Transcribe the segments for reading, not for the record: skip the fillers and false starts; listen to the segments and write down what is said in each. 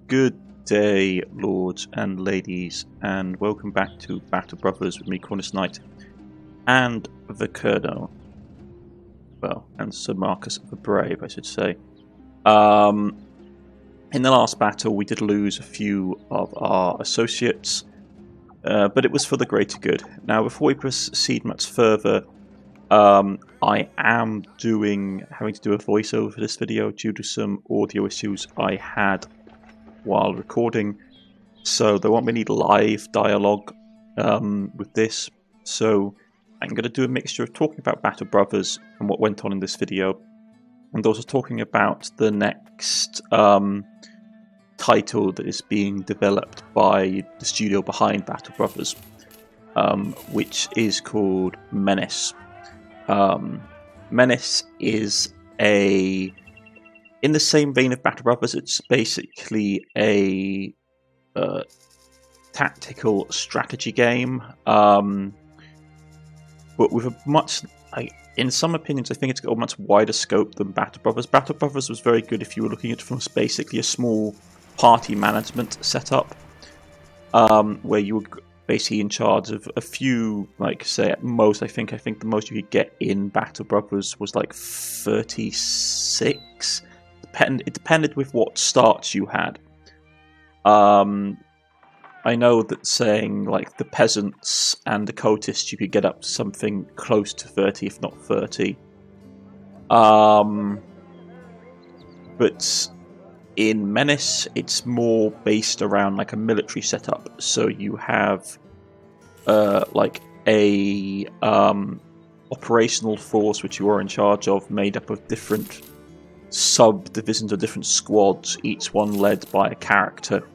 Good day, lords and ladies, and welcome back to Battle Brothers with me, Cornish Knight, and the Colonel. Well, and Sir Marcus the Brave, I should say. In the last battle, we did lose a few of our associates, but it was for the greater good. Now, before we proceed much further, I am having to do a voiceover for this video due to some audio issues I had while recording, so there won't be any live dialogue with this. So I'm going to do a mixture of talking about Battle Brothers and what went on in this video, and also talking about the next title that is being developed by the studio behind Battle Brothers, which is called Menace. Menace is in the same vein of Battle Brothers. It's basically a tactical strategy game, but with a much, in some opinions, I think it's got a much wider scope than Battle Brothers. Battle Brothers was very good if you were looking at it from basically a small party management setup, where you were basically in charge of a few, like, say at most, I think the most you could get in Battle Brothers was like 36. It depended with what starts you had. I know that saying like the peasants and the cultists, you could get up to something close to 30, if not 30. But in Menace, it's more based around like a military setup. So you have like a operational force which you are in charge of, made up of different subdivisions or different squads, each one led by a character.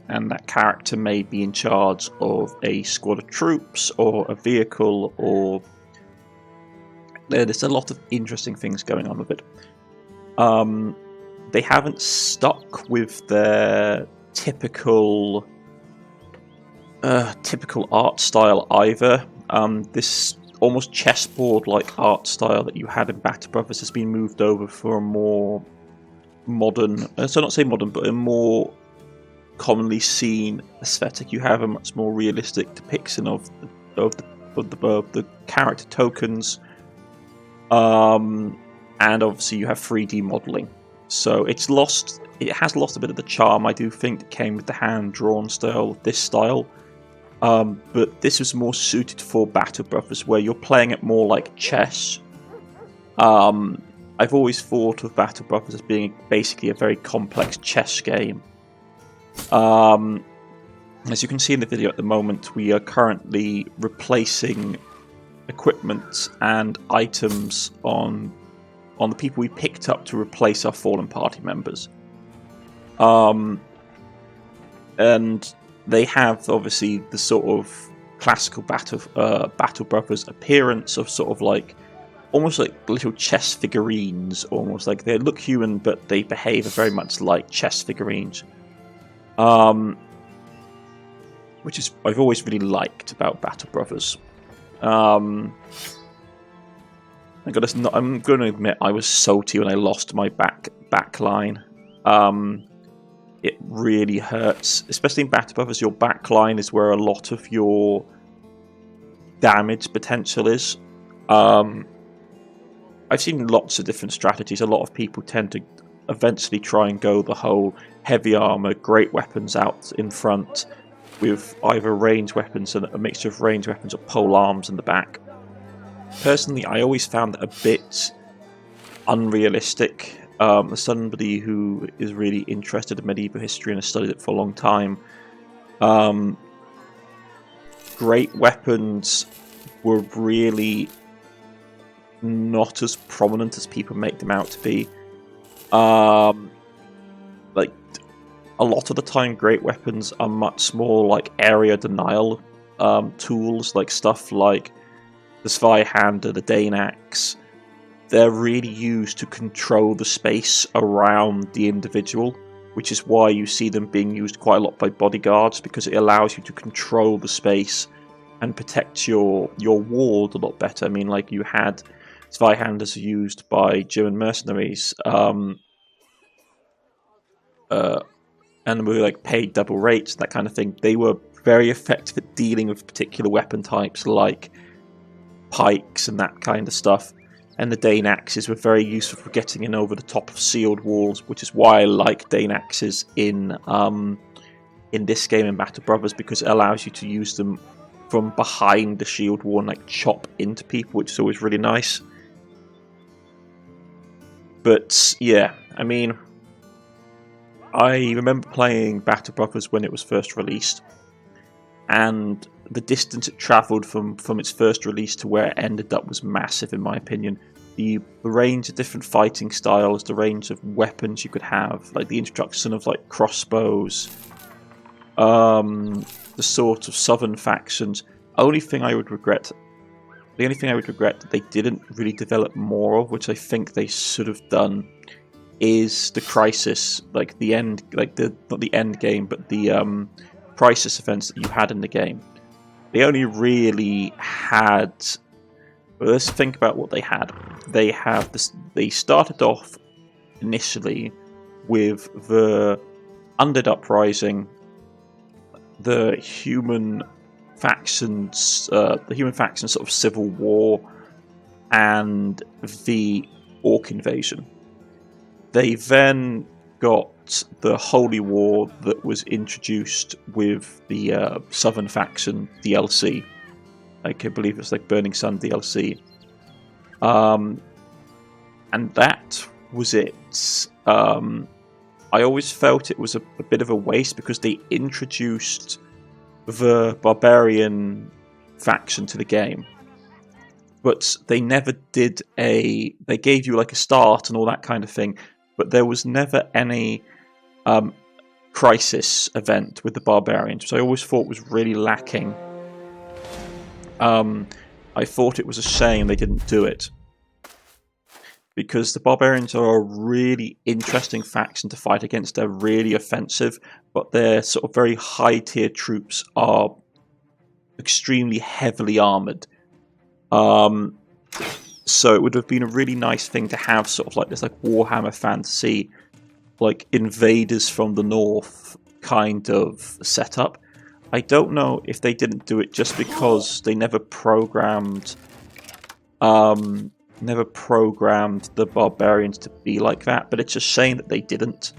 And that character may be in charge of a squad of troops or a vehicle, or there's a lot of interesting things going on with it. They haven't stuck with their typical art style either. This almost chessboard-like art style that you had in Battle Brothers has been moved over for a more modern, so not say modern, but a more commonly seen aesthetic. You have a much more realistic depiction of the character tokens, and obviously you have 3D modeling. So it has lost a bit of the charm, I do think, that came with the hand-drawn style of this style. But this was more suited for Battle Brothers, where you're playing it more like chess. I've always thought of Battle Brothers as being basically a very complex chess game. As you can see in the video at the moment, we are currently replacing equipment and items on the people we picked up to replace our fallen party members. And they have obviously the sort of classical Battle Brothers appearance of sort of like almost like little chess figurines, almost like they look human but they behave very much like chess figurines. Which is I've always really liked about Battle Brothers. I'm going to admit I was salty when I lost my back line. It really hurts, especially in Battle Brothers. Your back line is where a lot of your damage potential is. I've seen lots of different strategies. A lot of people tend to eventually try and go the whole heavy armor, great weapons out in front, with either range weapons and a mixture of range weapons or pole arms in the back. Personally, I always found that a bit unrealistic. As somebody who is really interested in medieval history and has studied it for a long time, great weapons were really not as prominent as people make them out to be. Like, a lot of the time, great weapons are much more like area denial tools, like stuff like the Zweihander, the Dane Axe. They're really used to control the space around the individual, which is why you see them being used quite a lot by bodyguards, because it allows you to control the space and protect your ward a lot better. I mean, like, you had Zweihanders used by German mercenaries, and were like paid double rates, that kind of thing. They were very effective at dealing with particular weapon types like pikes and that kind of stuff. And the Dane axes were very useful for getting in over the top of sealed walls, which is why I like Dane axes in this game in Battle Brothers, because it allows you to use them from behind the shield wall and like chop into people, which is always really nice. But yeah, I mean, I remember playing Battle Brothers when it was first released, and the distance it travelled from its first release to where it ended up was massive, in my opinion. The range of different fighting styles, the range of weapons you could have, like the introduction of like crossbows, the sort of southern factions. The only thing I would regret that they didn't really develop more of, which I think they should have done, is the crisis, like the end, like not the end game, but the crisis events that you had in the game. They only really had. Well, let's think about what they had. They have this. They started off initially with the Undead Uprising, the human factions sort of civil war, and the Orc invasion. They then got the Holy War that was introduced with the Southern Faction DLC. I believe it's like Burning Sun DLC. And that was it. I always felt it was a bit of a waste because they introduced the Barbarian faction to the game. But they never did they gave you like a start and all that kind of thing, but there was never any crisis event with the Barbarians, which I always thought was really lacking. I thought it was a shame they didn't do it, because the Barbarians are a really interesting faction to fight against. They're really offensive, but their sort of very high tier troops are extremely heavily armoured. So it would have been a really nice thing to have sort of like this like Warhammer Fantasy, like invaders from the north kind of setup. I don't know if they didn't do it just because they never programmed the Barbarians to be like that, but it's a shame that they didn't.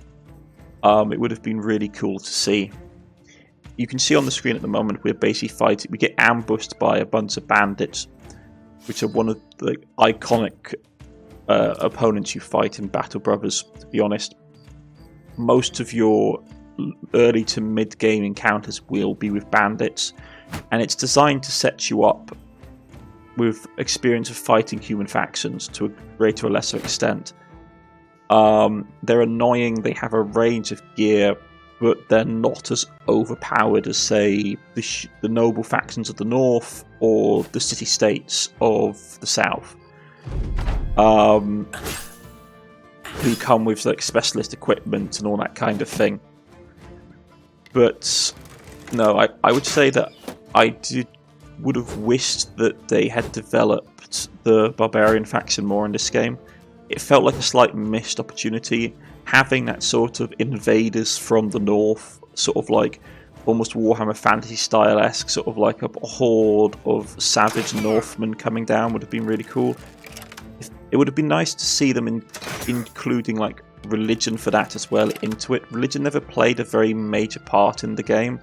It would have been really cool to see. You can see on the screen at the moment we're basically fighting. We get ambushed by a bunch of bandits, which are one of the iconic opponents you fight in Battle Brothers, to be honest. Most of your early to mid-game encounters will be with bandits, and it's designed to set you up with experience of fighting human factions to a greater or lesser extent. They're annoying, they have a range of gear, but they're not as overpowered as, say, the noble factions of the north or the city-states of the south, who come with like specialist equipment and all that kind of thing. But no, I would say that I would have wished that they had developed the Barbarian faction more in this game. It felt like a slight missed opportunity, having that sort of invaders from the north, sort of like almost Warhammer Fantasy style-esque, sort of like a horde of savage Northmen coming down would have been really cool. It would have been nice to see them including like religion for that as well into it. Religion never played a very major part in the game,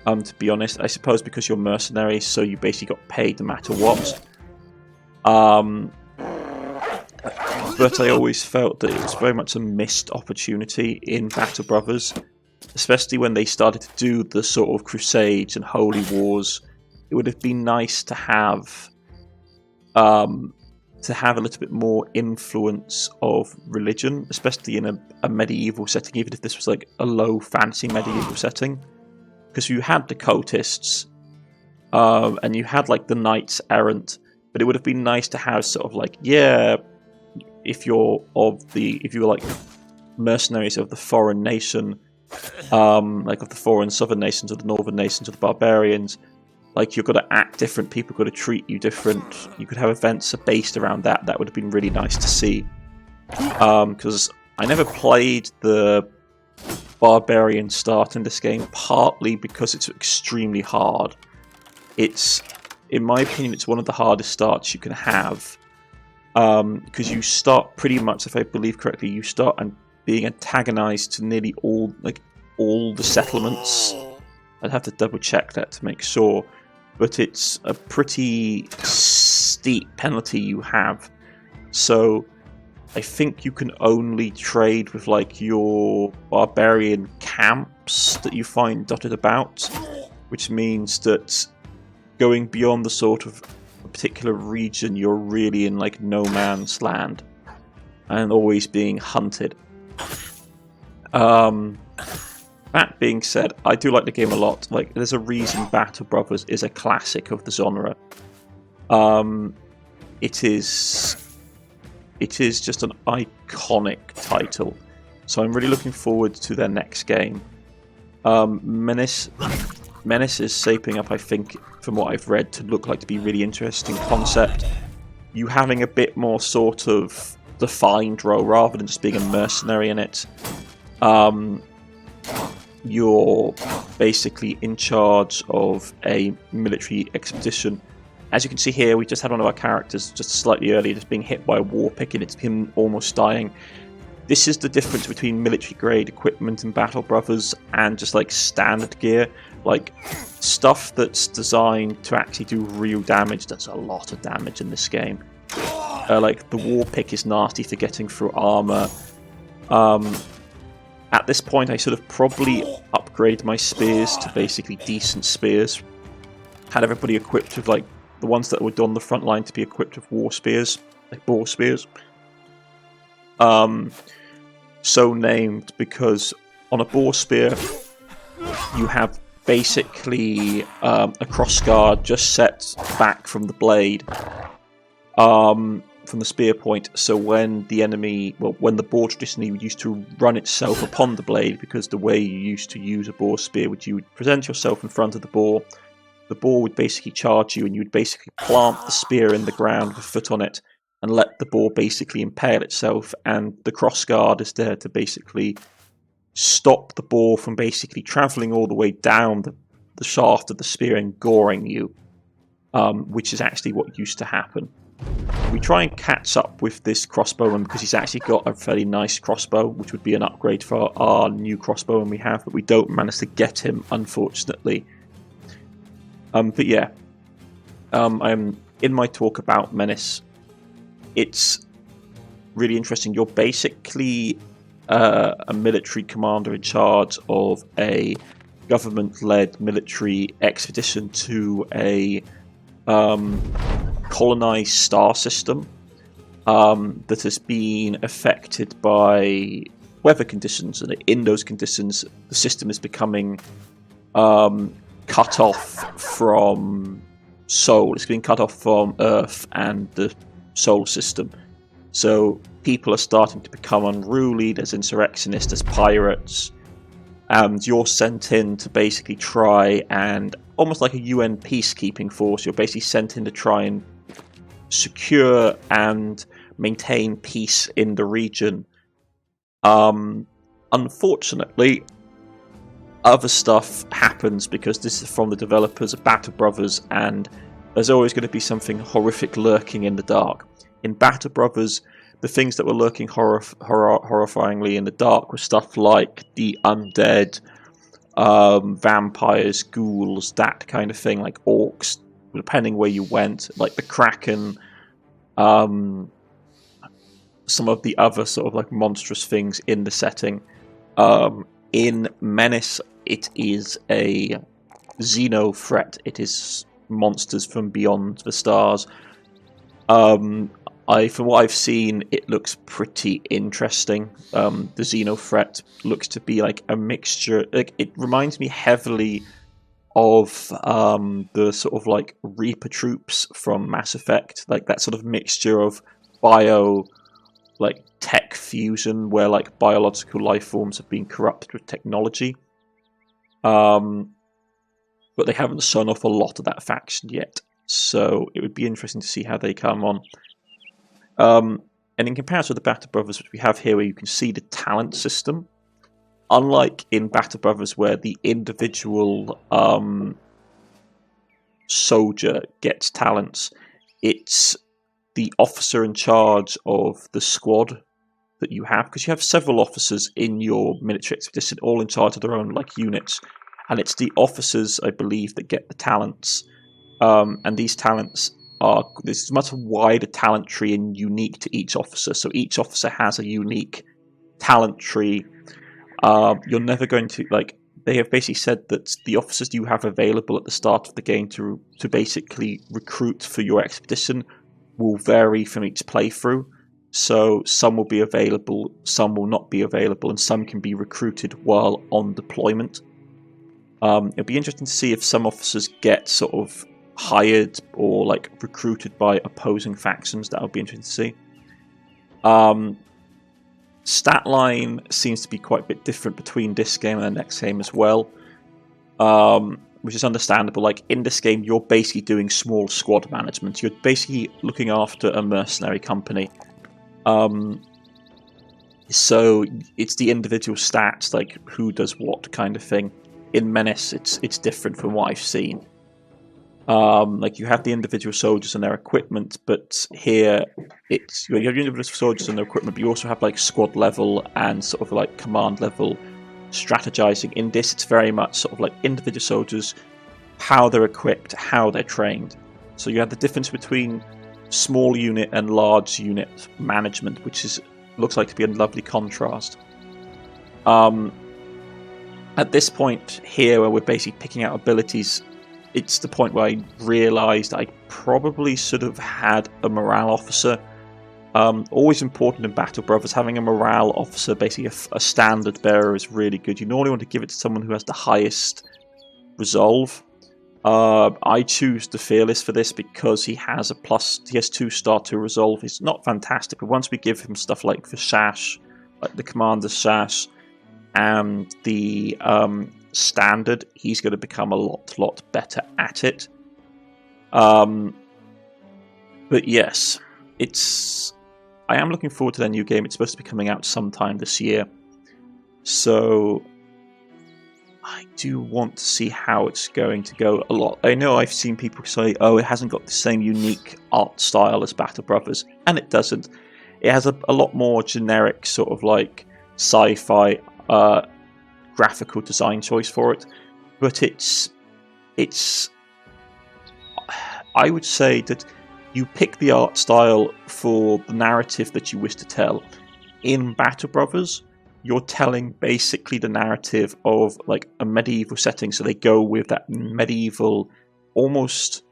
to be honest. I suppose because you're mercenaries, so you basically got paid no matter what. But I always felt that it was very much a missed opportunity in Battle Brothers, especially when they started to do the sort of crusades and holy wars. It would have been nice to have a little bit more influence of religion, especially in a medieval setting, even if this was like a low fantasy medieval setting. Because you had the cultists, and you had like the knights errant, but it would have been nice to have sort of like, yeah, if you're like mercenaries of the foreign nation, like of the foreign southern nations or the northern nations of the barbarians, like you've got to act different, people got to treat you different. You could have events based around that. That would have been really nice to see. Because I never played the barbarian start in this game, partly because it's extremely hard. It's, in my opinion, it's one of the hardest starts you can have. Because you start pretty much, if I believe correctly, you start being antagonized to nearly all the settlements. I'd have to double check that to make sure, but it's a pretty steep penalty you have. So I think you can only trade with like your barbarian camps that you find dotted about, which means that going beyond the sort of a particular region, you're really in like no man's land and always being hunted. That being said, I do like the game a lot. Like, there's a reason Battle Brothers is a classic of the genre. It is just an iconic title. So I'm really looking forward to their next game. Menace is shaping up, I think, from what I've read, to look like to be really interesting concept. You having a bit more sort of defined role rather than just being a mercenary in it. You're basically in charge of a military expedition. As you can see here, we just had one of our characters just slightly earlier just being hit by a war pick, and it's him almost dying. This is the difference between military grade equipment in Battle Brothers and just like standard gear. Like stuff that's designed to actually do real damage. That's a lot of damage in this game. Like the war pick is nasty for getting through armor. At this point, I sort of probably upgrade my spears to basically decent spears. Had everybody equipped with like the ones that were on the front line to be equipped with war spears, like boar spears. So named because on a boar spear, you have basically a crossguard just set back from the blade, from the spear point. So when the enemy, when the boar traditionally used to run itself upon the blade, because the way you used to use a boar spear would you would present yourself in front of the boar would basically charge you, and you would basically plant the spear in the ground with a foot on it and let the boar basically impale itself, and the crossguard is there to basically stop the boar from basically travelling all the way down the shaft of the spear and goring you, which is actually what used to happen. We try and catch up with this crossbowman because he's actually got a fairly nice crossbow, which would be an upgrade for our new crossbowman we have, but we don't manage to get him, unfortunately. But yeah, I'm in my talk about Menace. It's really interesting. You're basically a military commander in charge of a government-led military expedition to a colonized star system that has been affected by weather conditions, and in those conditions the system is becoming cut off from Sol. It's being cut off from Earth and the solar system. So people are starting to become unruly. There's insurrectionists, there's pirates, and you're sent in to basically try and, almost like a UN peacekeeping force, you're basically sent in to try and secure and maintain peace in the region. Unfortunately, other stuff happens because this is from the developers of Battle Brothers, and there's always going to be something horrific lurking in the dark. In Battle Brothers, the things that were lurking horrifyingly in the dark were stuff like the undead, vampires, ghouls, that kind of thing, like orcs, depending where you went, like the Kraken, some of the other sort of like monstrous things in the setting. In Menace, it is a xeno threat. It is monsters from beyond the stars. From what I've seen, it looks pretty interesting. The xeno threat looks to be like a mixture. Like, it reminds me heavily of the sort of like Reaper troops from Mass Effect, like that sort of mixture of like tech fusion, where like biological life forms have been corrupted with technology. But they haven't shown off a lot of that faction yet, so it would be interesting to see how they come on. And in comparison to the Battle Brothers, which we have here, where you can see the talent system, unlike in Battle Brothers where the individual soldier gets talents, it's the officer in charge of the squad that you have, because you have several officers in your military expedition, all in charge of their own like units, and it's the officers, I believe, that get the talents. And these talents are, there's much wider talent tree and unique to each officer. So each officer has a unique talent tree. You're never going to, like, they have basically said that the officers you have available at the start of the game to basically recruit for your expedition will vary from each playthrough. So some will be available, some will not be available, and some can be recruited while on deployment. It'll be interesting to see if some officers get sort of hired or like recruited by opposing factions. That'll be interesting to see. Stat line seems to be quite a bit different between this game and the next game as well, which is understandable. Like in this game, you're basically doing small squad management. You're basically looking after a mercenary company. So it's the individual stats, like who does what kind of thing. In Menace, it's different from what I've seen. Like you have the individual soldiers and their equipment, but here it's you have the individual soldiers and their equipment, but you also have like squad level and sort of like command level strategizing. In this, it's very much sort of like individual soldiers, how they're equipped, how they're trained. So you have the difference between small unit and large unit management, which looks like to be a lovely contrast. At this point here, where we're basically picking out abilities, it's the point where I realised I probably should have had a morale officer. Always important in Battle Brothers, having a morale officer, basically a standard bearer, is really good. You normally want to give it to someone who has the highest resolve. I choose the Fearless for this because he has a plus. He has 2-star to resolve. It's not fantastic, but once we give him stuff like the sash, like the commander's sash, and the standard, he's going to become a lot better at it. But yes, I am looking forward to their new game. It's supposed to be coming out sometime this year, so I do want to see how it's going to go. A lot. I know I've seen people say, "Oh, it hasn't got the same unique art style as Battle Brothers," and it doesn't. It has a lot more generic sort of like sci-fi graphical design choice for it, but it's I would say that you pick the art style for the narrative that you wish to tell. In Battle Brothers, you're telling basically the narrative of like a medieval setting, so they go with that medieval almost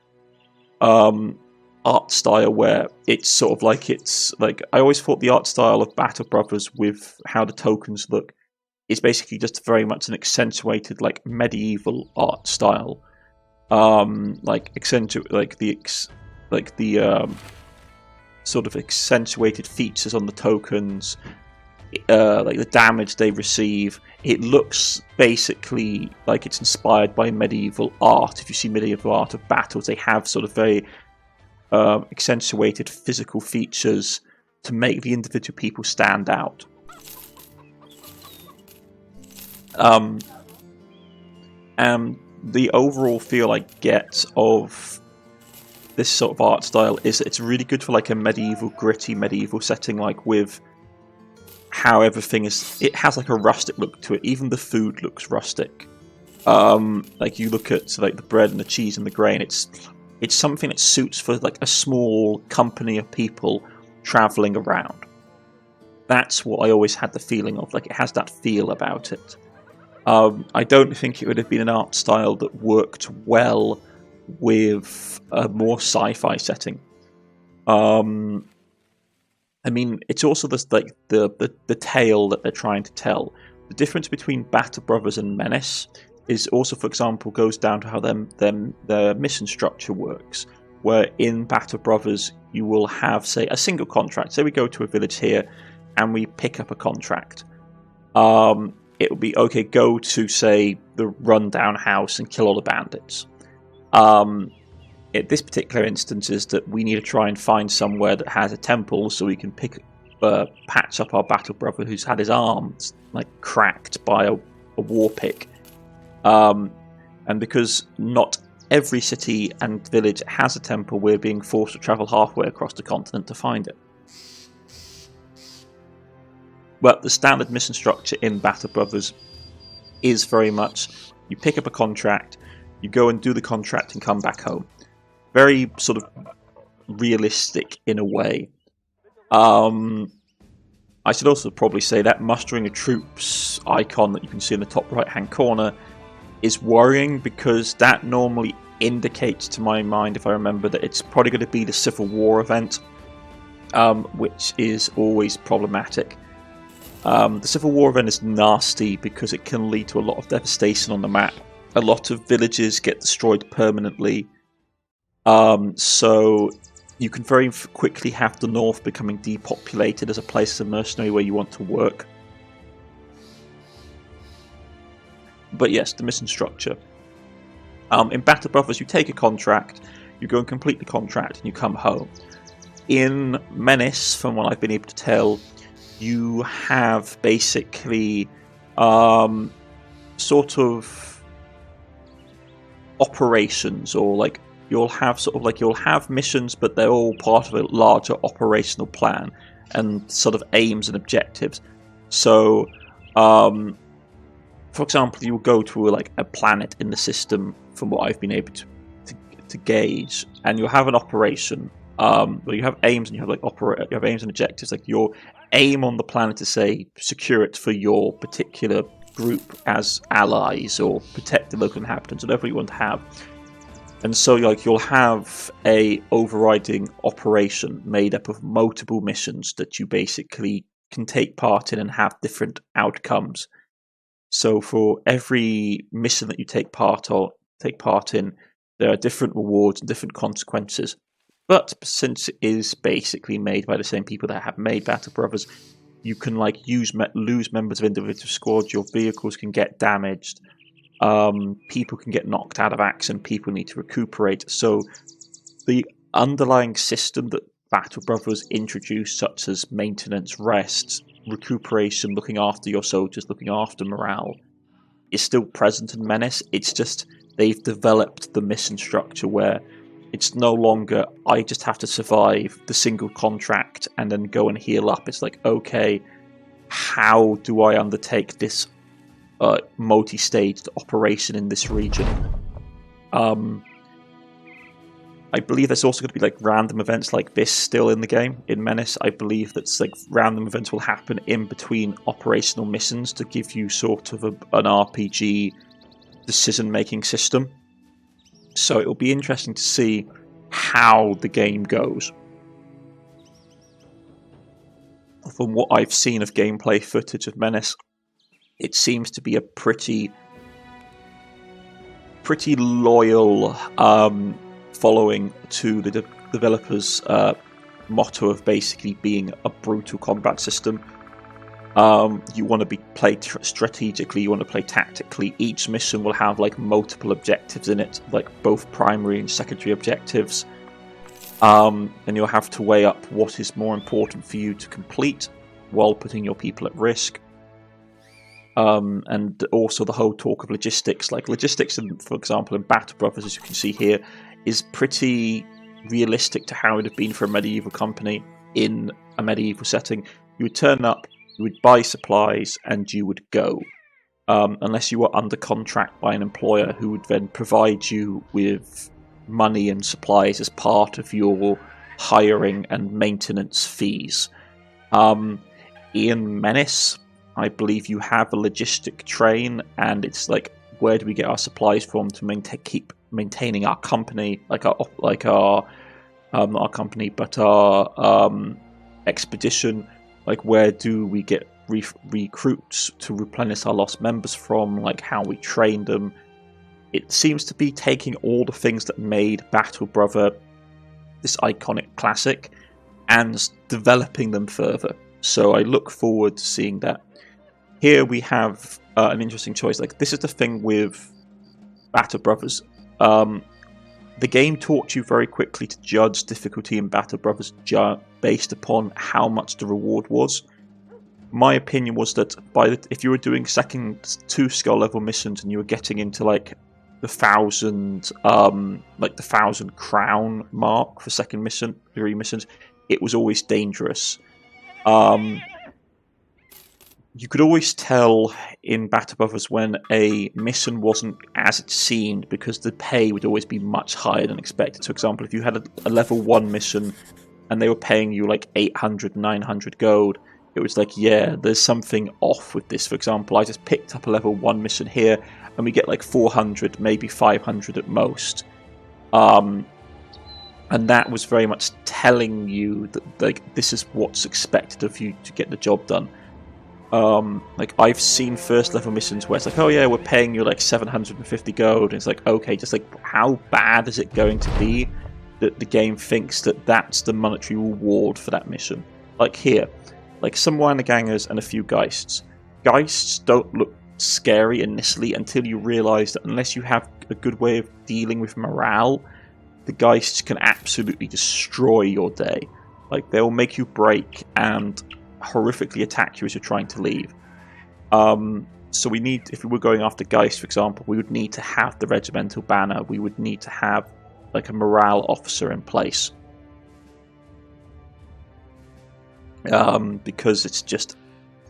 art style where it's sort of like, it's like, I always thought the art style of Battle Brothers with how the tokens look is basically just very much an accentuated like medieval art style, like sort of accentuated features on the tokens, like the damage they receive. It looks basically like it's inspired by medieval art. If you see medieval art of battles, they have sort of very accentuated physical features to make the individual people stand out. And the overall feel I get of this sort of art style is that it's really good for like a medieval, gritty medieval setting, like with how everything is. It has like a rustic look to it. Even the food looks rustic. Like you look at like the bread and the cheese and the grain. It's something that suits for like a small company of people traveling around. That's what I always had the feeling of. Like it has that feel about it. I don't think it would have been an art style that worked well with a more sci-fi setting. I mean, it's also this like the tale that they're trying to tell. The difference between Battle Brothers and Menace is also, for example, goes down to how their mission structure works. Where in Battle Brothers you will have, say, a single contract. Say we go to a village here and we pick up a contract. It will be, okay, go to, say, the rundown house and kill all the bandits. This particular instance is that we need to try and find somewhere that has a temple so we can patch up our battle brother who's had his arms like cracked by a war pick, and because not every city and village has a temple, we're being forced to travel halfway across the continent to find it. But the standard mission structure in Battle Brothers is very much you pick up a contract, you go and do the contract and come back home. Very sort of realistic in a way. I should also probably say that mustering of troops icon that you can see in the top right hand corner is worrying, because that normally indicates to my mind, if I remember, that it's probably going to be the Civil War event, which is always problematic. The Civil War event is nasty because it can lead to a lot of devastation on the map. A lot of villages get destroyed permanently, so you can very quickly have the north becoming depopulated as a place as a mercenary where you want to work. But yes, the mission structure. In Battle Brothers, you take a contract, you go and complete the contract, and you come home. In Menace, from what I've been able to tell, you have basically sort of operations, or like you'll have missions, but they're all part of a larger operational plan and sort of aims and objectives. So, for example, you'll go to a planet in the system, from what I've been able to gauge, and you'll have an operation. Well, you have aims and you have aims and objectives. Like your aim on the planet is, say, secure it for your particular group as allies, or protect the local inhabitants, whatever you want to have. And so, you'll have a overriding operation made up of multiple missions that you basically can take part in and have different outcomes. So, for every mission that you take part in, there are different rewards and different consequences. But since it is basically made by the same people that have made Battle Brothers, you can lose members of individual squads. Your vehicles can get damaged. People can get knocked out of action. People need to recuperate. So the underlying system that Battle Brothers introduced, such as maintenance, rest, recuperation, looking after your soldiers, looking after morale, is still present in Menace. It's just they've developed the mission structure where it's no longer, I just have to survive the single contract and then go and heal up. It's like, okay, how do I undertake this multi-staged operation in this region? I believe there's also going to be random events like this still in the game. In Menace, I believe that random events will happen in between operational missions to give you sort of an RPG decision-making system. So it will be interesting to see how the game goes. From what I've seen of gameplay footage of Menace, it seems to be a pretty loyal following to the developers' motto of basically being a brutal combat system. You want to be played strategically, you want to play tactically. Each mission will have multiple objectives in it, both primary and secondary objectives, and you'll have to weigh up what is more important for you to complete while putting your people at risk. And also the whole talk of logistics. Logistics, for example, in Battle Brothers, as you can see here, is pretty realistic to how it would have been for a medieval company in a medieval setting. You would turn up, you would buy supplies, and you would go. Unless you were under contract by an employer who would then provide you with money and supplies as part of your hiring and maintenance fees. In Menace, I believe you have a logistic train, and it's where do we get our supplies from to keep maintaining our company, our expedition. Where do we get recruits to replenish our lost members from, how we train them. It seems to be taking all the things that made Battle Brother this iconic classic and developing them further. So I look forward to seeing that. Here we have an interesting choice. This is the thing with Battle Brothers. The game taught you very quickly to judge difficulty in Battle Brothers based upon how much the reward was. my opinion was that if you were doing second 2 skill level missions and you were getting into like the 1,000 crown mark for second mission, 3 missions, it was always dangerous. You could always tell in Battle Brothers when a mission wasn't as it seemed, because the pay would always be much higher than expected. So, for example, if you had a level 1 mission and they were paying you like 800, 900 gold, it was like, yeah, there's something off with this. For example, I just picked up a level 1 mission here and we get like 400, maybe 500 at most. And that was very much telling you that like this is what's expected of you to get the job done. Like I've seen first level missions where it's like, oh yeah, we're paying you like 750 gold, and it's like, okay, just like how bad is it going to be that the game thinks that that's the monetary reward for that mission? Like here, like some Wandergangers and a few Geists. Geists don't look scary initially until you realise that unless you have a good way of dealing with morale, the Geists can absolutely destroy your day. Like they'll make you break and horrifically attack you as you're trying to leave. So we need, if we were going after Geist, for example, we would need to have the regimental banner. We would need to have like a morale officer in place. Because it's just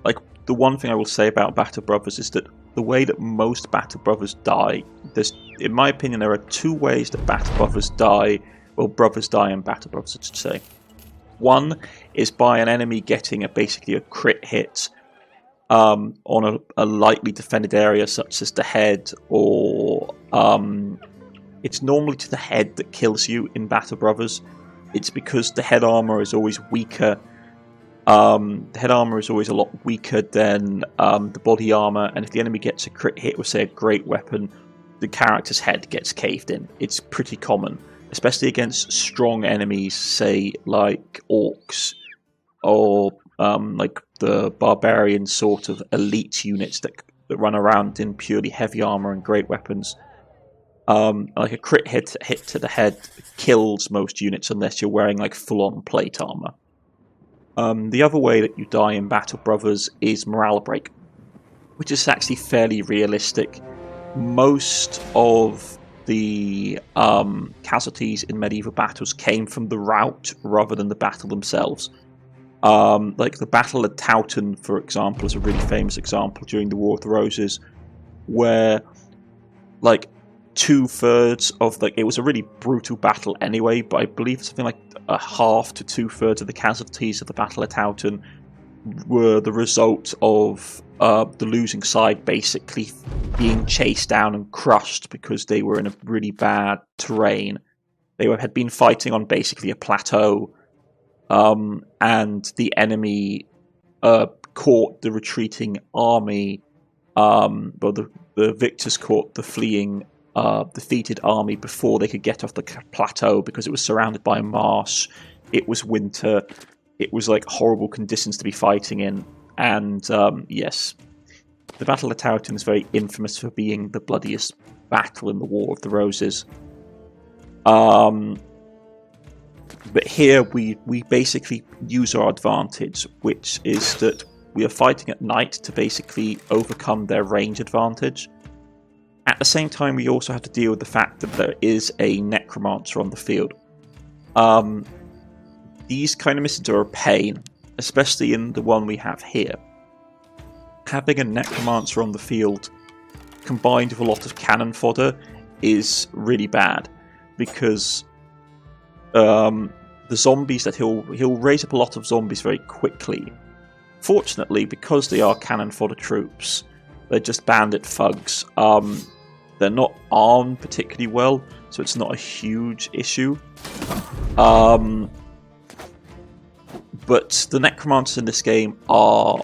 like the one thing I will say about Battle Brothers is that the way that most Battle Brothers die, in my opinion, there are 2 ways that Battle Brothers die. Well, brothers die in Battle Brothers, I should say. One is by an enemy getting basically a crit hit on a lightly defended area, such as the head, or it's normally to the head that kills you in Battle Brothers. It's because the head armor is always weaker. The head armor is always a lot weaker than the body armor, and if the enemy gets a crit hit with, say, a great weapon, the character's head gets caved in. It's pretty common, especially against strong enemies, say like orcs or like the barbarian sort of elite units that run around in purely heavy armor and great weapons. Like a crit hit to the head kills most units unless you're wearing like full-on plate armor. The other way that you die in Battle Brothers is morale break, which is actually fairly realistic. Most of the casualties in medieval battles came from the rout rather than the battle themselves. Like the Battle of Towton, for example, is a really famous example during the War of the Roses, where like 2/3 of it was a really brutal battle anyway, but I believe something like a half to 2/3 of the casualties of the Battle of Towton were the result of the losing side basically being chased down and crushed because they were in a really bad terrain. They had been fighting on basically a plateau, and the enemy caught the retreating army, but the victors caught the fleeing defeated army before they could get off the plateau because it was surrounded by a marsh. It was winter. It was like horrible conditions to be fighting in. And yes, the Battle of Towton is very infamous for being the bloodiest battle in the War of the Roses. But here we basically use our advantage, which is that we are fighting at night to basically overcome their range advantage. At the same time, we also have to deal with the fact that there is a necromancer on the field. These kind of missions are a pain, especially in the one we have here. Having a necromancer on the field combined with a lot of cannon fodder is really bad, because the zombies that he'll raise up a lot of zombies very quickly. Fortunately, because they are cannon fodder troops, they're just bandit thugs. They're not armed particularly well, so it's not a huge issue. But the necromancers in this game are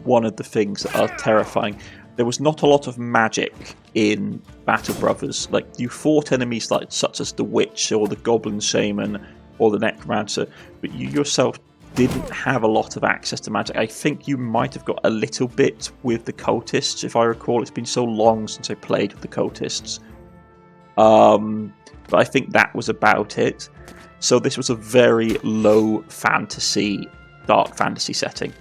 one of the things that are terrifying. There was not a lot of magic in Battle Brothers. Like, you fought enemies such as the Witch or the Goblin Shaman or the Necromancer, but you yourself didn't have a lot of access to magic. I think you might have got a little bit with the cultists, if I recall. It's been so long since I played with the cultists. But I think that was about it. So this was a very low fantasy, dark fantasy setting.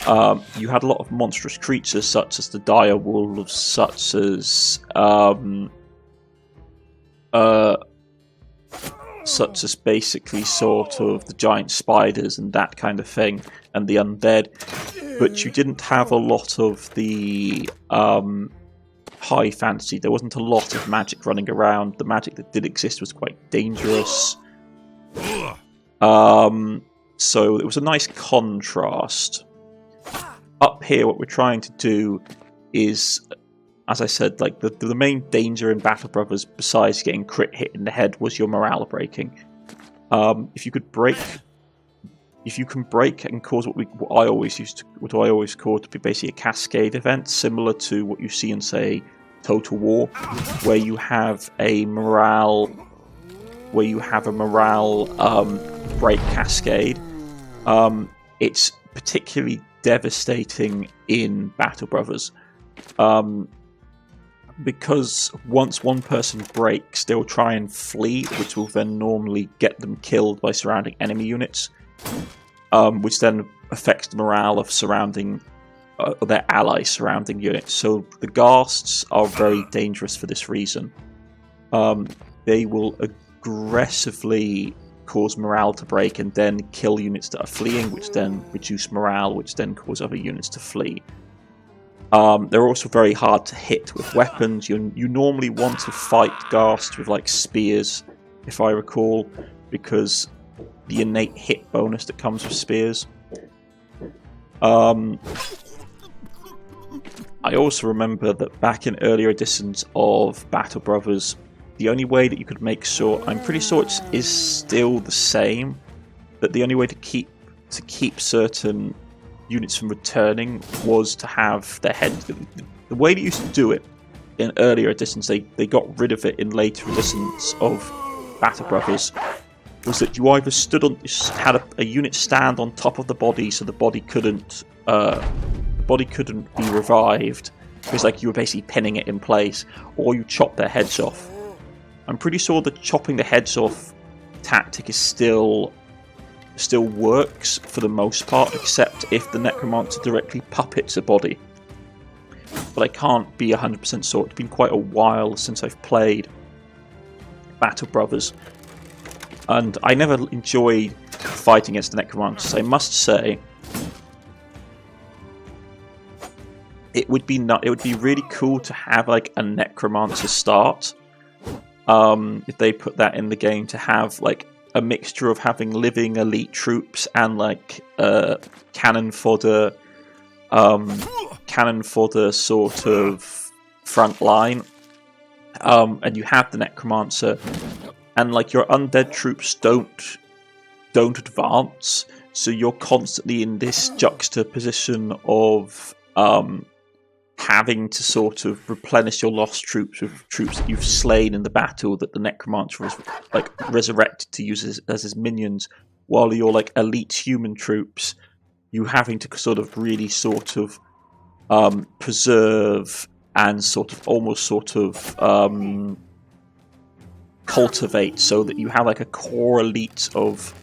You had a lot of monstrous creatures, such as the dire wolves, such as basically sort of the giant spiders and that kind of thing, and the undead. But you didn't have a lot of the high fantasy. There wasn't a lot of magic running around. The magic that did exist was quite dangerous. So it was a nice contrast. Up here, what we're trying to do is, as I said, like the main danger in Battle Brothers, besides getting crit hit in the head, was your morale breaking. If you can break and cause what I always call to be basically a cascade event, similar to what you see in, say, Total War, where you have a morale break cascade. It's particularly devastating in Battle Brothers, because once one person breaks, they'll try and flee, which will then normally get them killed by surrounding enemy units, which then affects the morale of surrounding their ally surrounding units. So the ghasts are very dangerous for this reason. They will aggressively cause morale to break and then kill units that are fleeing, which then reduce morale, which then cause other units to flee. They're also very hard to hit with weapons. You normally want to fight ghasts with like spears, if I recall, because the innate hit bonus that comes with spears. I also remember that back in earlier editions of Battle Brothers, the only way that you could make sure, I'm pretty sure it is still the same, that the only way to keep certain units from returning was to have their head. The way they used to do it in earlier editions, they got rid of it in later editions of Battle Brothers, was that you either had a unit stand on top of the body, so the body couldn't be revived. It was like you were basically pinning it in place, or you chop their heads off. I'm pretty sure the chopping the heads off tactic is still works for the most part, except if the necromancer directly puppets a body. But I can't be 100% sure. It's been quite a while since I've played Battle Brothers, and I never enjoyed fighting against the necromancers. I must say, it would be really cool to have like a necromancer start. If they put that in the game, to have like a mixture of having living elite troops and like cannon fodder sort of front line, and you have the necromancer, and like your undead troops don't advance, so you're constantly in this juxtaposition of having to sort of replenish your lost troops with troops that you've slain in the battle that the necromancer is like resurrected to use as his minions, while your like elite human troops, you having to sort of really sort of preserve and cultivate, so that you have like a core elite of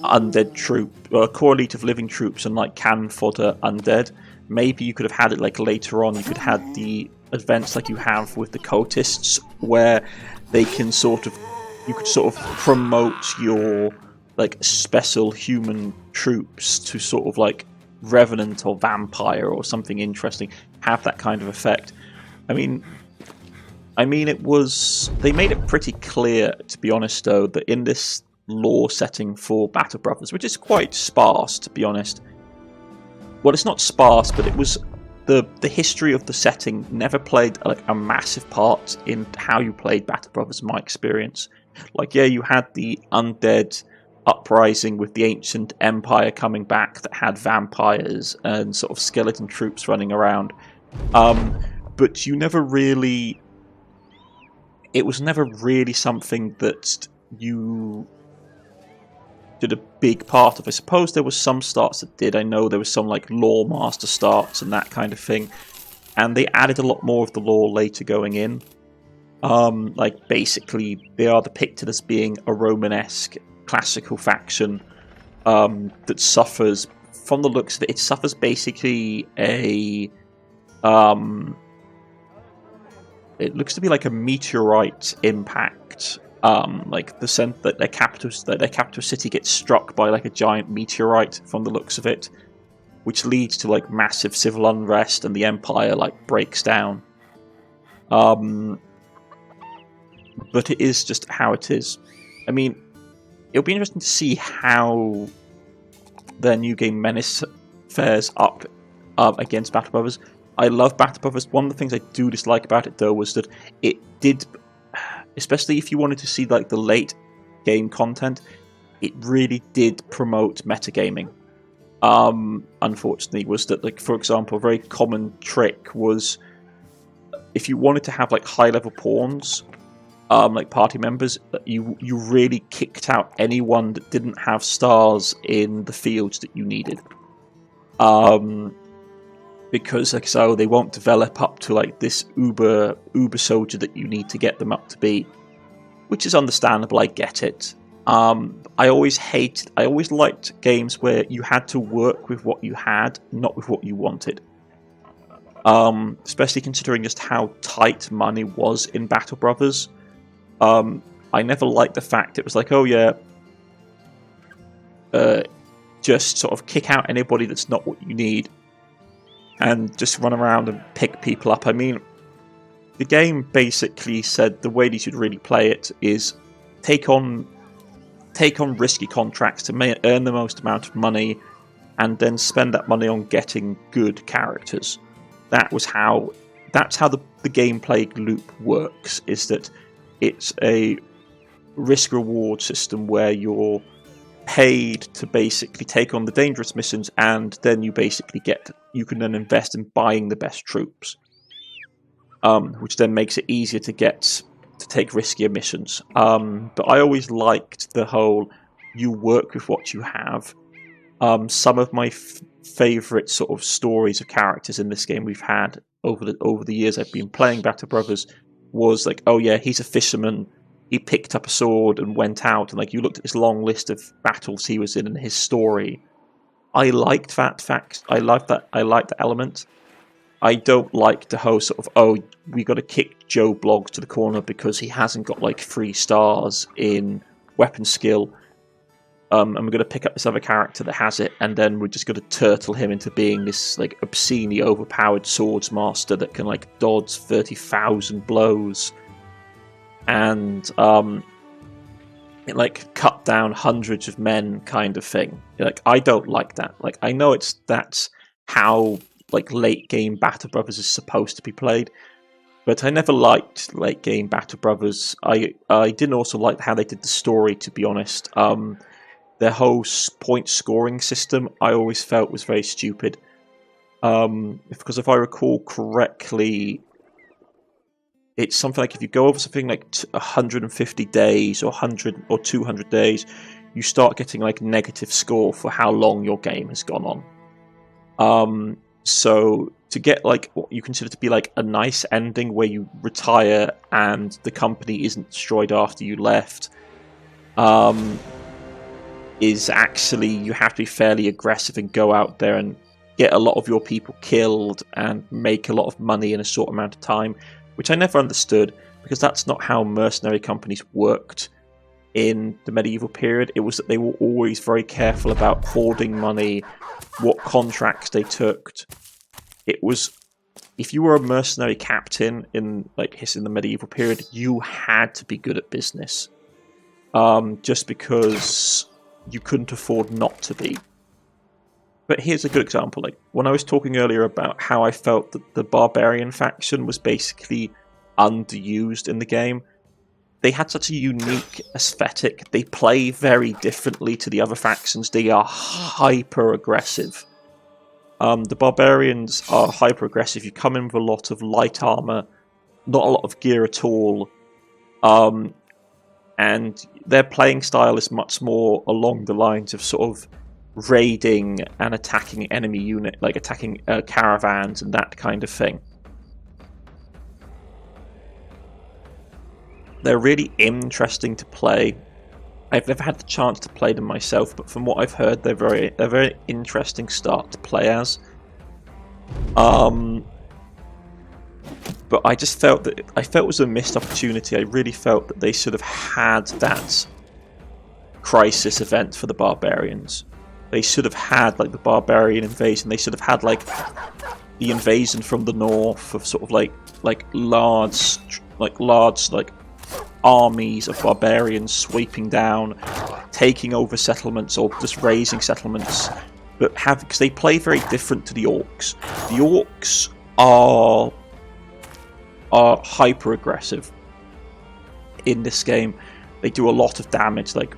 undead troop, or a core elite of living troops, and like cannon fodder undead. Maybe you could have had it like later on. You could have the events like you have with the cultists, where you could sort of promote your like special human troops to sort of like revenant or vampire or something interesting. Have that kind of effect. I mean, they made it pretty clear, to be honest, though, that in this lore setting for Battle Brothers, which is quite sparse, to be honest. Well, it's not sparse, but it was the history of the setting never played like a massive part in how you played Battle Brothers, in my experience. Like, yeah, you had the undead uprising with the ancient empire coming back that had vampires and sort of skeleton troops running around, but you never really. It was never really something that you did a big part of. I suppose there was some starts that did. I know there was some like lore master starts and that kind of thing, and they added a lot more of the lore later going in. Like basically they are depicted as being a Romanesque classical faction that suffers from the looks of it, it suffers basically a it looks to be like a meteorite impact. Like that their capital city gets struck by like a giant meteorite from the looks of it, which leads to like massive civil unrest and the empire like breaks down. But it is just how it is. I mean, it'll be interesting to see how their new game Menace fares up against Battle Brothers. I love Battle Brothers. One of the things I do dislike about it, though, was that it did, especially if you wanted to see like the late game content, it really did promote metagaming. Unfortunately, was that, like, for example, a very common trick was if you wanted to have like high-level pawns, like party members, you really kicked out anyone that didn't have stars in the fields that you needed. Because like so they won't develop up to like this uber soldier that you need to get them up to be, which is understandable. I get it. I always liked games where you had to work with what you had, not with what you wanted. Especially considering just how tight money was in Battle Brothers. I never liked the fact it was like, oh yeah, just sort of kick out anybody that's not what you need, and just run around and pick people up. I mean, the game basically said the way you should really play it is take on risky contracts to earn the most amount of money, and then spend that money on getting good characters. That's how the gameplay loop works. Is that it's a risk-reward system where you're paid to basically take on the dangerous missions, and then you can then invest in buying the best troops, which then makes it easier to take riskier missions. But I always liked the whole you work with what you have. Some of my favourite sort of stories of characters in this game we've had over the years I've been playing Battle Brothers was like, oh yeah, he's a fisherman. He picked up a sword and went out, and like you looked at this long list of battles he was in and his story. I liked that fact. I liked that element. I don't like the whole sort of, oh, we got to kick Joe Bloggs to the corner because he hasn't got like 3 stars in weapon skill. And we're going to pick up this other character that has it, and then we're just going to turtle him into being this like obscenely overpowered swords master that can like dodge 30,000 blows. And it like cut down hundreds of men kind of thing. Like, I don't like that. Like, I know that's how like late game Battle Brothers is supposed to be played, but I never liked late game Battle Brothers. I didn't also like how they did the story, to be honest. Their whole point scoring system I always felt was very stupid. Because if I recall correctly, it's something like if you go over something like 150 days or 100 or 200 days, you start getting like negative score for how long your game has gone on. So to get like what you consider to be like a nice ending where you retire and the company isn't destroyed after you left, is actually you have to be fairly aggressive and go out there and get a lot of your people killed and make a lot of money in a short amount of time, which I never understood, because that's not how mercenary companies worked in the medieval period. It was that they were always very careful about hoarding money, what contracts they took. It was, if you were a mercenary captain in the medieval period, you had to be good at business, just because you couldn't afford not to be. But here's a good example. Like when I was talking earlier about how I felt that the barbarian faction was basically underused in the game, they had such a unique aesthetic. They play very differently to the other factions. They are hyper aggressive. The barbarians are hyper aggressive. You come in with a lot of light armor, not a lot of gear at all, and their playing style is much more along the lines of sort of raiding and attacking enemy unit, like attacking caravans and that kind of thing. They're really interesting to play. I've never had the chance to play them myself, but from what I've heard, they're very interesting start to play as. But I just felt it was a missed opportunity. I really felt that they should have had that crisis event for the barbarians. They should have had like the barbarian invasion. They should have had like the invasion from the north of sort of like large armies of barbarians sweeping down, taking over settlements or just raising settlements. But because they play very different to the orcs. The orcs are hyper aggressive in this game. They do a lot of damage, like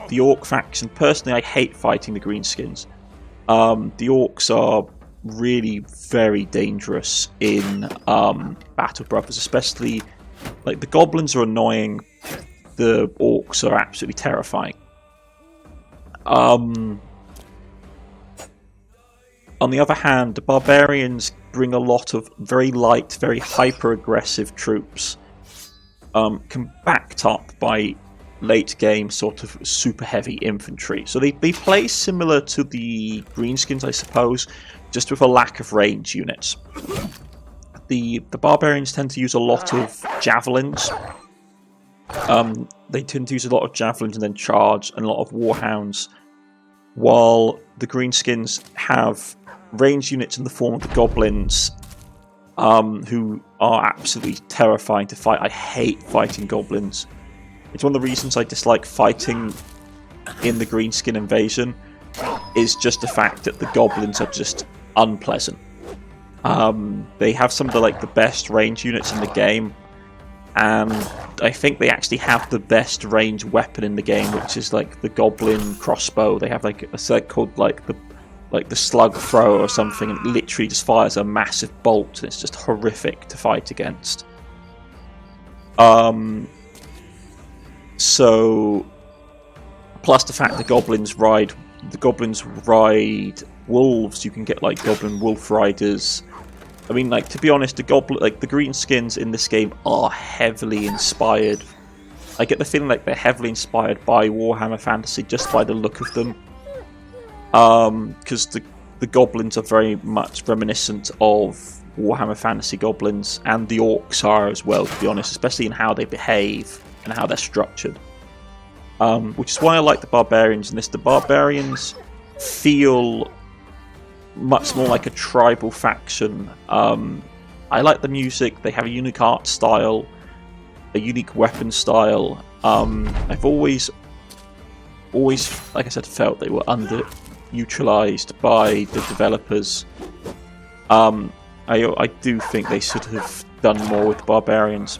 the orc faction. Personally, I hate fighting the greenskins. The orcs are really very dangerous in Battle Brothers, especially like the goblins are annoying. The orcs are absolutely terrifying. On the other hand, the barbarians bring a lot of very light, very hyper-aggressive troops, backed up by late-game sort of super-heavy infantry. So they play similar to the greenskins, I suppose, just with a lack of range units. The barbarians tend to use a lot of javelins. They tend to use a lot of javelins and then charge, and a lot of warhounds, while the greenskins have range units in the form of the goblins, who are absolutely terrifying to fight. I hate fighting goblins. It's one of the reasons I dislike fighting in the greenskin invasion, is just the fact that the goblins are just unpleasant. They have some of the best range units in the game, and I think they actually have the best range weapon in the game, which is like the goblin crossbow. They have like a set called the slug thrower or something, and it literally just fires a massive bolt, and it's just horrific to fight against. So plus the fact the goblins ride wolves. You can get like goblin wolf riders. I mean, like, to be honest, the greenskins in this game are heavily inspired. I get the feeling like they're heavily inspired by Warhammer Fantasy just by the look of them. Because the goblins are very much reminiscent of Warhammer Fantasy goblins, and the orcs are as well, to be honest, especially in how they behave and how they're structured. Which is why I like the barbarians in this. The barbarians feel much more like a tribal faction. I like the music. They have a unique art style, a unique weapon style. I've always, like I said, felt they were underutilized by the developers. I do think they should have done more with the barbarians.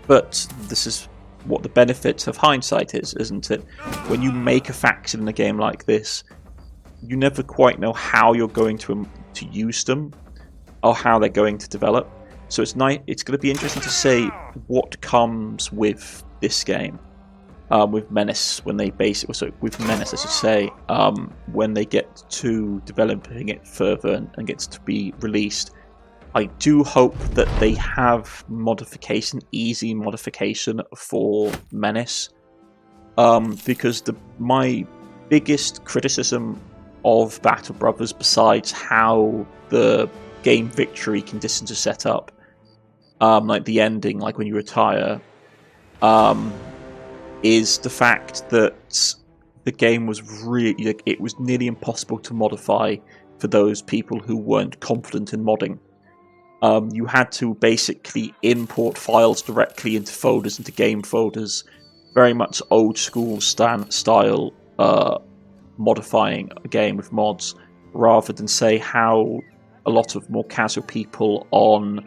But this is what the benefit of hindsight is, isn't it? When you make a faction in a game like this, you never quite know how you're going to use them or how they're going to develop. So it's going to be interesting to see what comes with this game, with Menace when they with Menace, I should say, when they get to developing it further and gets to be released. I do hope that they have easy modification for Menace, because my biggest criticism of Battle Brothers, besides how the game victory conditions are set up, like the ending, like when you retire, is the fact that the game was it was nearly impossible to modify for those people who weren't confident in modding. You had to basically import files directly into folders, into game folders, very much old school style modifying a game with mods, rather than say how a lot of more casual people on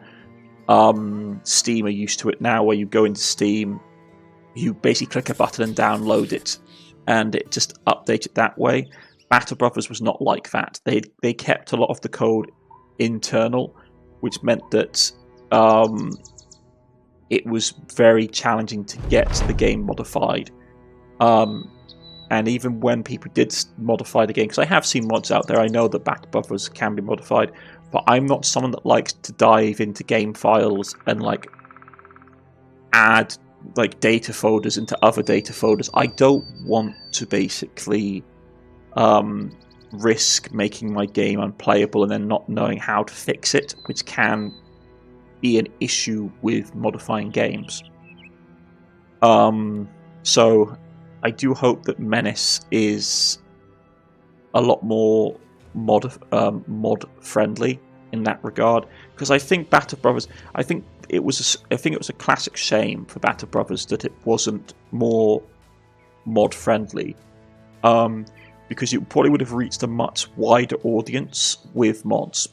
Steam are used to it now, where you go into Steam, you basically click a button and download it, and it just updates it that way. Battle Brothers was not like that. They kept a lot of the code internal, which meant that it was very challenging to get the game modified. And even when people did modify the game, because I have seen mods out there, I know that Battle Brothers can be modified, but I'm not someone that likes to dive into game files and like add like data folders into other data folders. I don't want to basically risk making my game unplayable and then not knowing how to fix it, which can be an issue with modifying games. So I do hope that Menace is a lot more mod friendly in that regard, because I think Battle Brothers, I think it was a classic shame for Battle Brothers that it wasn't more mod friendly, because you probably would have reached a much wider audience with mods.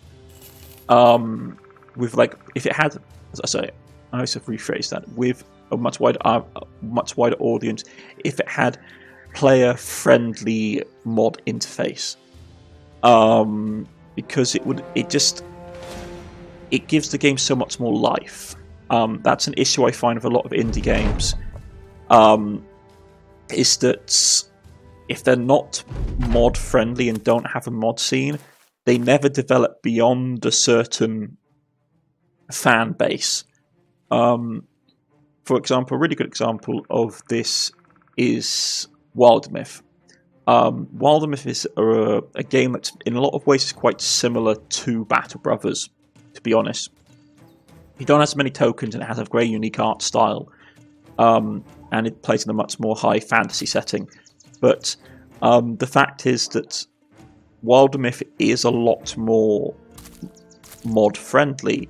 With like, if it had, as I say, I also rephrase that, with a much wider audience, if it had player friendly mod interface, because it gives the game so much more life. That's an issue I find with a lot of indie games, is that if they're not mod friendly and don't have a mod scene, they never develop beyond a certain fan base. For example, a really good example of this is Wildermyth. Wildermyth is a game that in a lot of ways is quite similar to Battle Brothers, to be honest. You don't have as many tokens and it has a very unique art style, and it plays in a much more high fantasy setting. But the fact is that Wildermyth is a lot more mod friendly,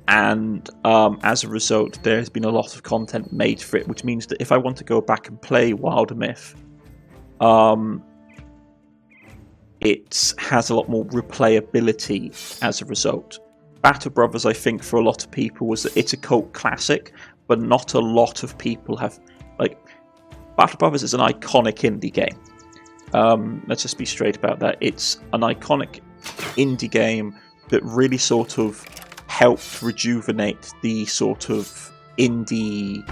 and as a result there has been a lot of content made for it, which means that if I want to go back and play Wildermyth, it has a lot more replayability as a result. Battle Brothers, I think, for a lot of people was that it's a cult classic, but not a lot of people have, like, Battle Brothers is an iconic indie game. Let's just be straight about that. It's an iconic indie game that really sort of helped rejuvenate the sort of indie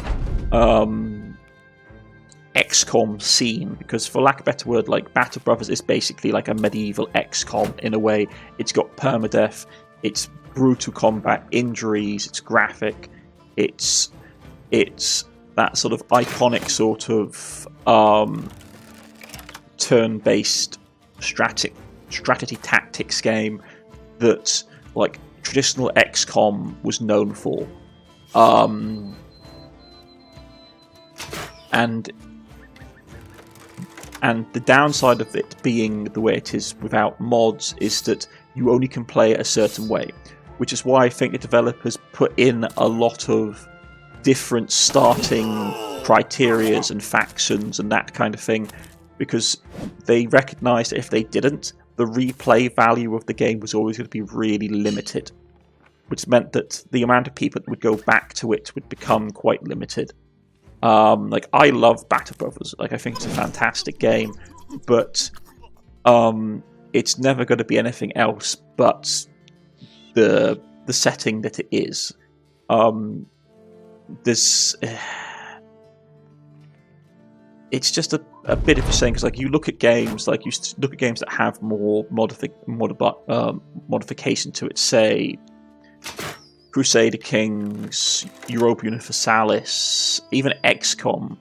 Xcom scene, because for lack of a better word, like, Battle Brothers is basically like a medieval Xcom in a way. It's got permadeath, it's brutal combat, injuries, it's graphic, it's that sort of iconic sort of turn-based strategy tactics game that, like, traditional XCOM was known for. And the downside of it being the way it is without mods is that you only can play it a certain way, which is why I think the developers put in a lot of different starting criterias and factions and that kind of thing, because they recognised that if they didn't, the replay value of the game was always going to be really limited, which meant that the amount of people that would go back to it would become quite limited. Like, I love Battle Brothers. Like, I think it's a fantastic game, but it's never going to be anything else but the setting that it is. It's just a bit of a shame, because, like, you look at games that have more modification to it, say Crusader Kings, Europa Universalis, even XCOM.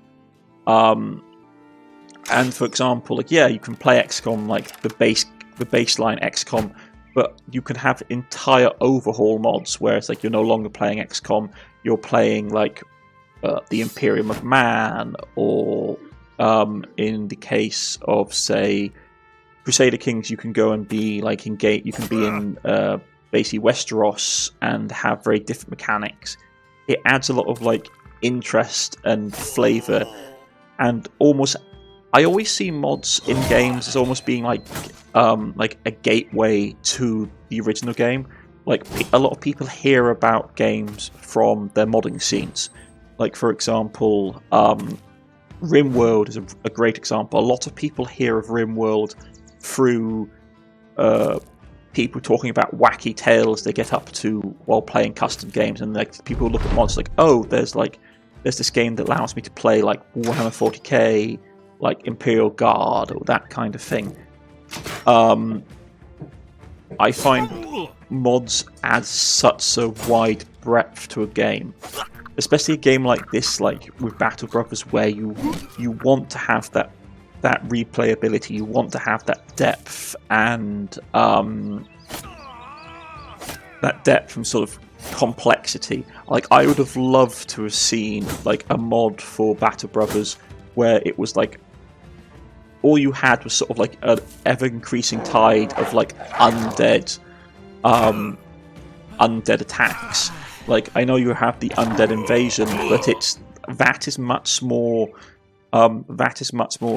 And for example, like, yeah, you can play XCOM, like the baseline XCOM, but you can have entire overhaul mods where it's like you're no longer playing XCOM, you're playing like the Imperium of Man, or in the case of, say, Crusader Kings, you can go and be like you can be in basically Westeros and have very different mechanics. It adds a lot of like interest and flavour, and I always see mods in games as almost being like a gateway to the original game. Like, a lot of people hear about games from their modding scenes. Like, for example, RimWorld is a great example. A lot of people hear of RimWorld through people talking about wacky tales they get up to while playing custom games, and like people look at mods like, oh, there's this game that allows me to play like Warhammer 40k, like Imperial Guard, or that kind of thing. I find mods add such a wide breadth to a game especially a game like this, like with Battle Brothers, where you want to have that replayability, you want to have that depth and sort of complexity. Like, I would have loved to have seen like a mod for Battle Brothers where it was like all you had was sort of like an ever-increasing tide of like undead attacks. Like, I know you have the undead invasion, but that is much more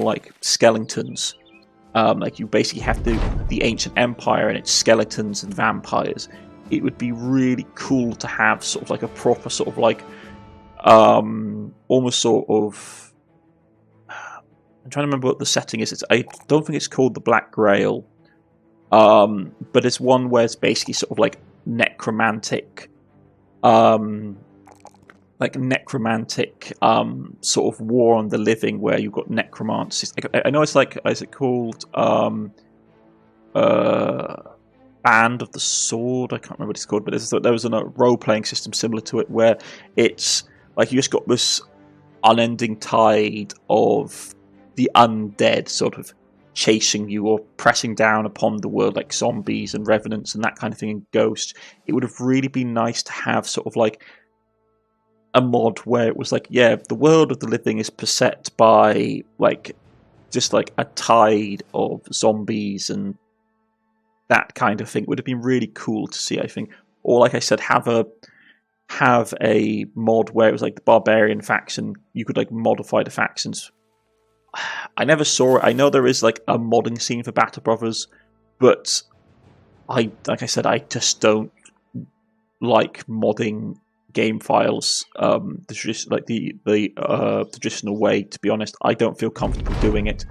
like skeletons. Like, you basically have the ancient empire and its skeletons and vampires. It would be really cool to have sort of like a proper sort of like almost sort of, I'm trying to remember what the setting is. I don't think it's called the Black Grail, but it's one where it's basically sort of like necromantic sort of war on the living, where you've got necromancers. I know it's like, is it called Band of the Sword? I can't remember what it's called, but there was a role-playing system similar to it where it's like you just got this unending tide of the undead sort of chasing you or pressing down upon the world, like zombies and revenants and that kind of thing, and ghosts. It would have really been nice to have sort of like a mod where it was like, yeah, the world of the living is beset by like just like a tide of zombies and that kind of thing. It would have been really cool to see, I think. Or like I said, have a mod where it was like the barbarian faction. You could like modify the factions. I never saw it. I know there is like a modding scene for Battle Brothers, but like I said, I just don't like modding game files the traditional way. To be honest, I don't feel comfortable doing it.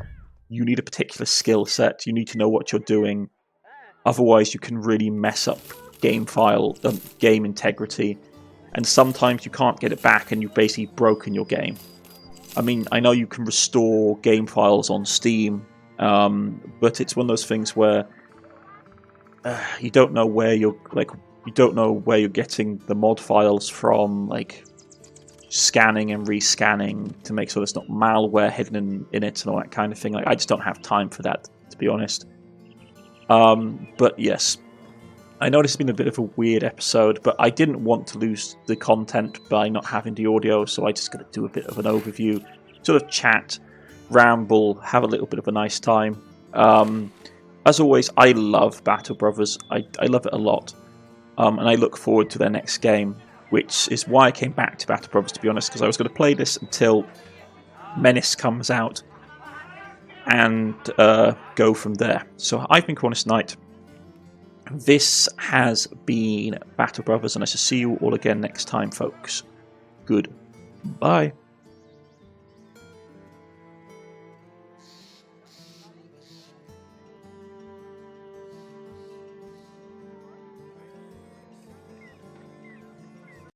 You need a particular skill set. You need to know what you're doing. Otherwise, you can really mess up game integrity, and sometimes you can't get it back, and you've basically broken your game. I mean, I know you can restore game files on Steam, but it's one of those things where you don't know where you're getting the mod files from, like scanning and rescanning to make sure there's not malware hidden in it and all that kind of thing. Like, I just don't have time for that, to be honest. But yes, I know this has been a bit of a weird episode, but I didn't want to lose the content by not having the audio, so I just got to do a bit of an overview, sort of chat, ramble, have a little bit of a nice time. As always, I love Battle Brothers. I love it a lot, and I look forward to their next game, which is why I came back to Battle Brothers, to be honest, because I was going to play this until Menace comes out and go from there. So I've been Cornish Knight. This has been Battle Brothers, and I shall see you all again next time, folks. Goodbye.